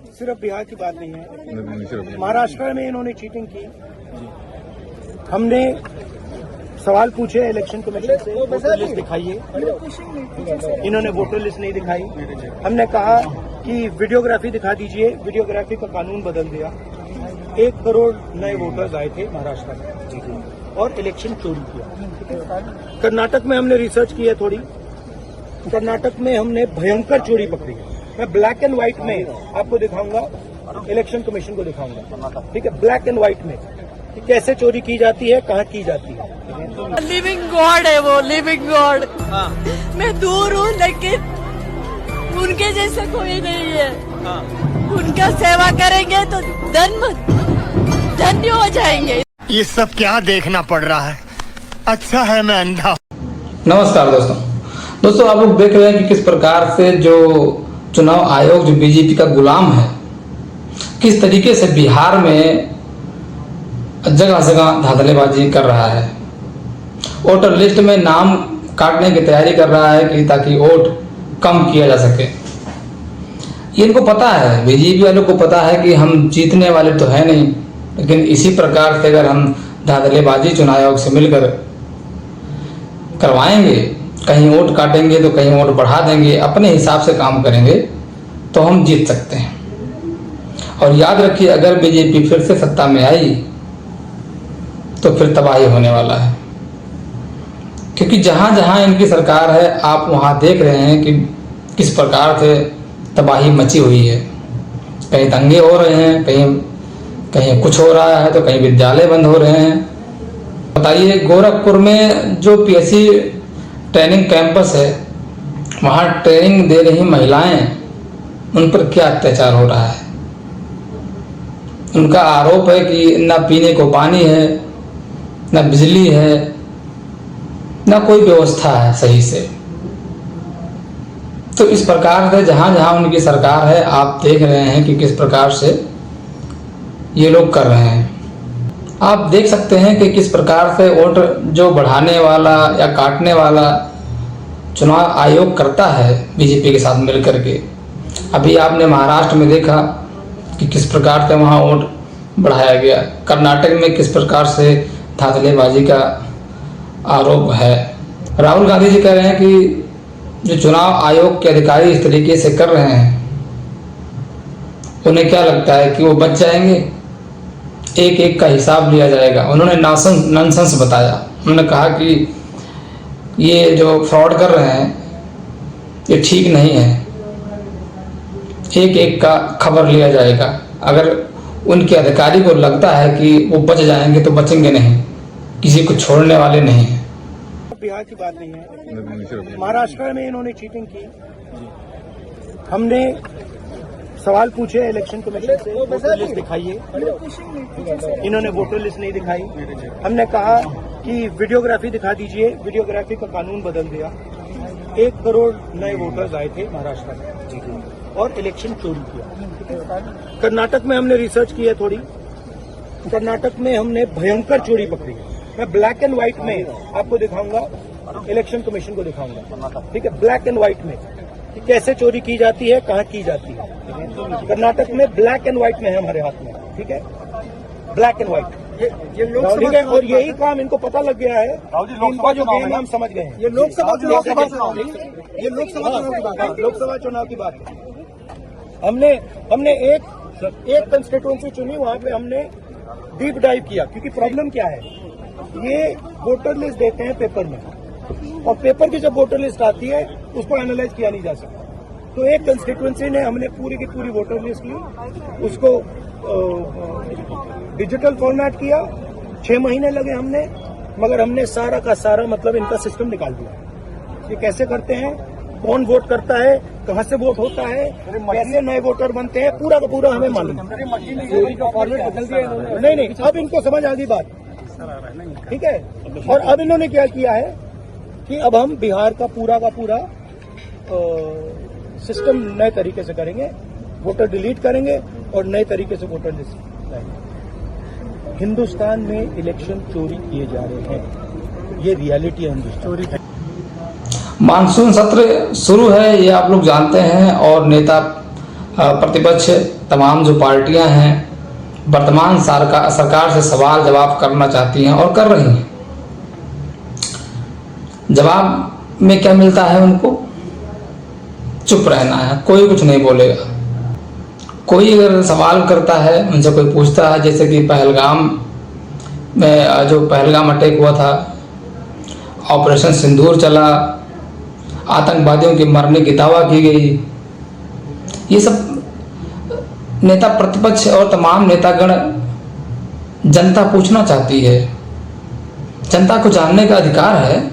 सिर्फ बिहार की बात नहीं है, महाराष्ट्र में इन्होंने चीटिंग की। हमने सवाल पूछे इलेक्शन कमीशन से, वोटर लिस्ट दिखाइए, इन्होंने वोटर लिस्ट नहीं दिखाई। हमने कहा कि वीडियोग्राफी दिखा दीजिए, वीडियोग्राफी का कानून बदल दिया। 1 करोड़ नए वोटर्स आए थे महाराष्ट्र में और इलेक्शन चोरी किया। कर्नाटक में हमने रिसर्च की है थोड़ी, कर्नाटक में हमने भयंकर चोरी पकड़ी है। मैं ब्लैक एंड व्हाइट में आपको दिखाऊंगा, इलेक्शन कमीशन को दिखाऊंगा, ठीक है, ब्लैक एंड व्हाइट में कि कैसे चोरी की जाती है, कहाँ की जाती है। लिविंग गॉड है वो, लिविंग गॉड। मैं दूर हूँ लेकिन उनके जैसे कोई नहीं है। उनका सेवा करेंगे तो धन्य हो जाएंगे। ये सब क्या देखना पड़ रहा है? अच्छा है मैं अंधा हूं। नमस्कार दोस्तों, आप लोग देख रहे हैं कि किस प्रकार से जो चुनाव आयोग जो बीजेपी का गुलाम है, किस तरीके से बिहार में जगह जगह धांधलेबाजी कर रहा है। वोटर लिस्ट में नाम काटने की तैयारी कर रहा है कि ताकि वोट कम किया जा सके। इनको पता है, बीजेपी वालों को पता है कि हम जीतने वाले तो है नहीं, लेकिन इसी प्रकार से अगर हम धांधलेबाजी चुनाव आयोग से मिलकर करवाएंगे, कहीं वोट काटेंगे तो कहीं वोट बढ़ा देंगे, अपने हिसाब से काम करेंगे तो हम जीत सकते हैं। और याद रखिए, अगर बीजेपी फिर से सत्ता में आई तो फिर तबाही होने वाला है, क्योंकि जहां जहां इनकी सरकार है आप वहां देख रहे हैं कि किस प्रकार से तबाही मची हुई है। कहीं दंगे हो रहे हैं, कहीं कुछ हो रहा है, तो कहीं विद्यालय बंद हो रहे हैं। बताइए, गोरखपुर में जो पीएससी ट्रेनिंग कैंपस है, वहाँ ट्रेनिंग दे रही महिलाएं, उन पर क्या अत्याचार हो रहा है। उनका आरोप है कि ना पीने को पानी है, ना बिजली है, ना कोई व्यवस्था है सही से। तो इस प्रकार से जहाँ जहाँ उनकी सरकार है, आप देख रहे हैं कि किस प्रकार से ये लोग कर रहे हैं। आप देख सकते हैं कि किस प्रकार से वोट जो बढ़ाने वाला या काटने वाला चुनाव आयोग करता है बीजेपी के साथ मिलकर के। अभी आपने महाराष्ट्र में देखा कि किस प्रकार से वहाँ वोट बढ़ाया गया। कर्नाटक में किस प्रकार से धांधलेबाजी का आरोप है। राहुल गांधी जी कह रहे हैं कि जो चुनाव आयोग के अधिकारी इस तरीके से कर रहे हैं, उन्हें क्या लगता है कि वो बच जाएंगे, एक एक का हिसाब लिया जाएगा। उन्होंने नॉनसेंस बताया। उन्होंने कहा कि ये जो फ्रॉड कर रहे हैं ये ठीक नहीं है, एक एक का खबर लिया जाएगा। अगर उनके अधिकारी को लगता है कि वो बच जाएंगे तो बचेंगे नहीं, किसी को छोड़ने वाले नहीं है। बिहार की बात नहीं है, महाराष्ट्र में इन्होंने चीटिंग की। हमने सवाल पूछे इलेक्शन कमीशन से, वोटर लिस्ट दिखाइए, इन्होंने वोटर लिस्ट नहीं दिखाई। हमने कहा कि वीडियोग्राफी दिखा दीजिए, वीडियोग्राफी का कानून बदल दिया। 1 करोड़ नए वोटर्स आए थे महाराष्ट्र में और इलेक्शन चोरी किया। कर्नाटक में हमने रिसर्च की है थोड़ी, कर्नाटक में हमने भयंकर चोरी पकड़ी है। मैं ब्लैक एंड व्हाइट में आपको दिखाऊंगा, इलेक्शन कमीशन को दिखाऊंगा, ठीक है, ब्लैक एंड व्हाइट में कि कैसे चोरी की जाती है, कहाँ की जाती है। कर्नाटक में ब्लैक एंड व्हाइट में है हमारे हाथ में, ठीक है, ब्लैक एंड व्हाइट, ठीक है। और यही काम इनको पता लग गया है, इनका जो गेम हम समझ गए हैं। ये लोकसभा चुनाव की बात है, ये लोकसभा चुनाव की बात है। हमने एक कंस्टिट्यूएंसी चुनी, वहां पे हमने डीप डाइव किया, क्योंकि प्रॉब्लम क्या है, ये वोटर लिस्ट देते हैं पेपर में, और पेपर की जब वोटर लिस्ट आती है उसको एनालाइज किया नहीं जा सकता। तो एक कंस्टिट्यूएंसी ने हमने पूरी की पूरी वोटर लिस्ट ली, उसको डिजिटल फॉर्मेट किया। 6 महीने लगे हमने, मगर हमने सारा का सारा मतलब इनका सिस्टम निकाल दिया। ये कैसे करते हैं, कौन वोट करता है, कहां से वोट होता है, कैसे नए वोटर बनते हैं, पूरा का पूरा हमें मालूम है। नहीं, अब इनको समझ आ गई बात, ठीक है। और अब इन्होंने क्या किया है कि अब हम बिहार का पूरा सिस्टम नए तरीके से करेंगे, वोटर डिलीट करेंगे और नए तरीके से वोटर लिस्ट लाएंगे। हिंदुस्तान में इलेक्शन चोरी किए जा रहे हैं, ये रियलिटी है हिंदुस्तान। मानसून सत्र शुरू है, ये आप लोग जानते हैं, और नेता प्रतिपक्ष तमाम जो पार्टियां हैं वर्तमान सरकार से सवाल जवाब करना चाहती हैं और कर रही हैं। जवाब में क्या मिलता है उनको? चुप रहना है, कोई कुछ नहीं बोलेगा। कोई अगर सवाल करता है, उनसे कोई पूछता है, जैसे कि पहलगाम में जो पहलगाम अटैक हुआ था, ऑपरेशन सिंदूर चला, आतंकवादियों के मरने की दावा की गई, ये सब नेता प्रतिपक्ष और तमाम नेतागण जनता पूछना चाहती है। जनता को जानने का अधिकार है,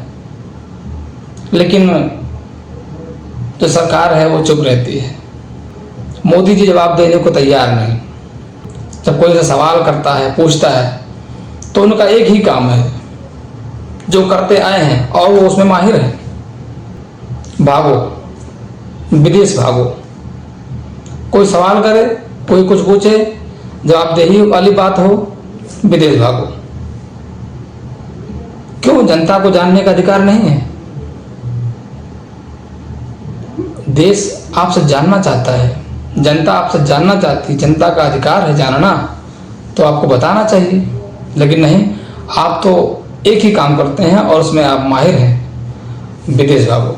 लेकिन जो सरकार है वो चुप रहती है। मोदी जी जवाब देने को तैयार नहीं। जब कोई से सवाल करता है, पूछता है, तो उनका एक ही काम है जो करते आए हैं और वो उसमें माहिर है, भागो, विदेश भागो। कोई सवाल करे, कोई कुछ पूछे, जवाबदेही वाली बात हो, विदेश भागो। क्यों? जनता को जानने का अधिकार नहीं है? देश आपसे जानना चाहता है, जनता आपसे जानना चाहती, जनता का अधिकार है जानना, तो आपको बताना चाहिए। लेकिन नहीं, आप तो एक ही काम करते हैं और उसमें आप माहिर हैं, विदेश भागो।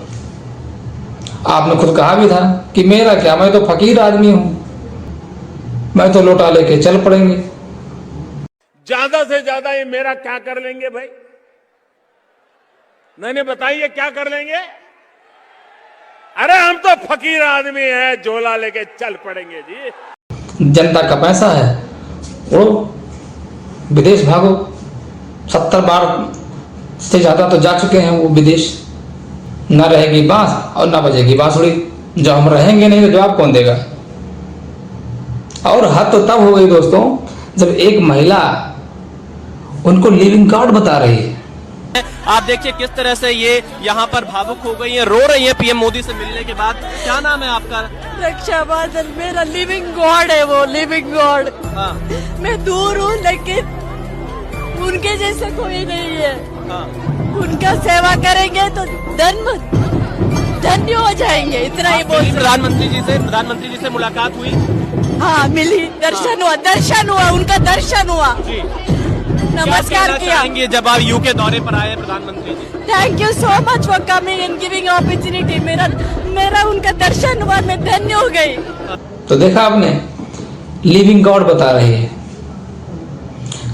आपने खुद कहा भी था कि मेरा क्या, मैं तो फकीर आदमी हूं, मैं तो लोटा लेके चल पड़ेंगे। ज्यादा से ज्यादा ये मेरा क्या कर लेंगे भाई? नहीं बताइए क्या कर लेंगे? अरे हम तो फकीर आदमी हैं, झोला लेके चल पड़ेंगे जी। जनता का पैसा है, उड़ो, विदेश भागो। 70 बार से ज्यादा तो जा चुके हैं वो विदेश। न रहेगी बांस और न बजेगी बांसुरी। जब हम रहेंगे नहीं तो जवाब कौन देगा? और हद तो तब हो गई दोस्तों, जब एक महिला उनको लिविंग कार्ड बता रही है। आप देखिए किस तरह से ये यहाँ पर भावुक हो गई है, रो रही है पीएम मोदी से मिलने के बाद। क्या नाम है आपका? रक्षा बादल, मेरा लिविंग गॉड है वो, लिविंग गॉड। हाँ। मैं दूर हूँ लेकिन उनके जैसे कोई नहीं है। हाँ। उनका सेवा करेंगे तो धन्य हो जाएंगे, इतना ही बोल। प्रधानमंत्री जी से मुलाकात हुई? हाँ मिली, दर्शन हुआ, उनका दर्शन हुआ जी। नमस्कार क्या किया। चाहेंगे जब आप यूके दौरे पर आए प्रधानमंत्री ji? Thank you so much for coming and giving opportunity. मेरा उनका दर्शन हुआ, मैं धन्य हो गई। तो देखा आपने, लिविंग गॉड बता रही है,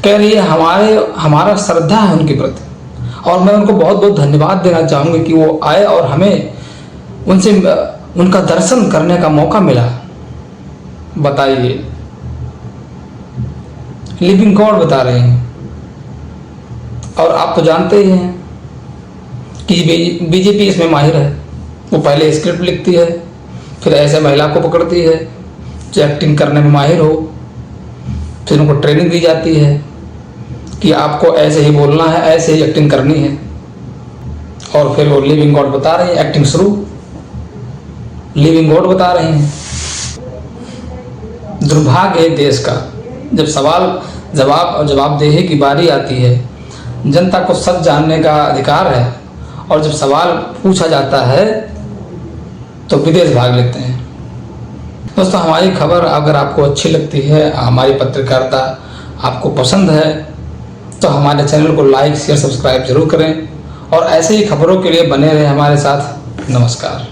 कह रही है हमारा श्रद्धा है उनके प्रति, और मैं उनको बहुत बहुत धन्यवाद देना चाहूंगी कि वो आए और हमें उनसे उनका दर्शन करने का मौका मिला। बताइए, लिविंग गॉड बता रहे हैं। और आप तो जानते ही हैं कि बीजेपी इसमें माहिर है। वो पहले स्क्रिप्ट लिखती है, फिर ऐसे महिला को पकड़ती है जो एक्टिंग करने में माहिर हो, फिर उनको ट्रेनिंग दी जाती है कि आपको ऐसे ही बोलना है, ऐसे ही एक्टिंग करनी है, और फिर वो लिविंग गॉड बता रही है। एक्टिंग शुरू, लिविंग गॉड बता रहे हैं। दुर्भाग्य है देश का, जब सवाल जवाब और जवाबदेही की बारी आती है, जनता को सच जानने का अधिकार है, और जब सवाल पूछा जाता है तो विदेश भाग लेते हैं। दोस्तों, हमारी खबर अगर आपको अच्छी लगती है, हमारी पत्रकारिता आपको पसंद है, तो हमारे चैनल को लाइक शेयर सब्सक्राइब जरूर करें, और ऐसे ही खबरों के लिए बने रहें हमारे साथ। नमस्कार।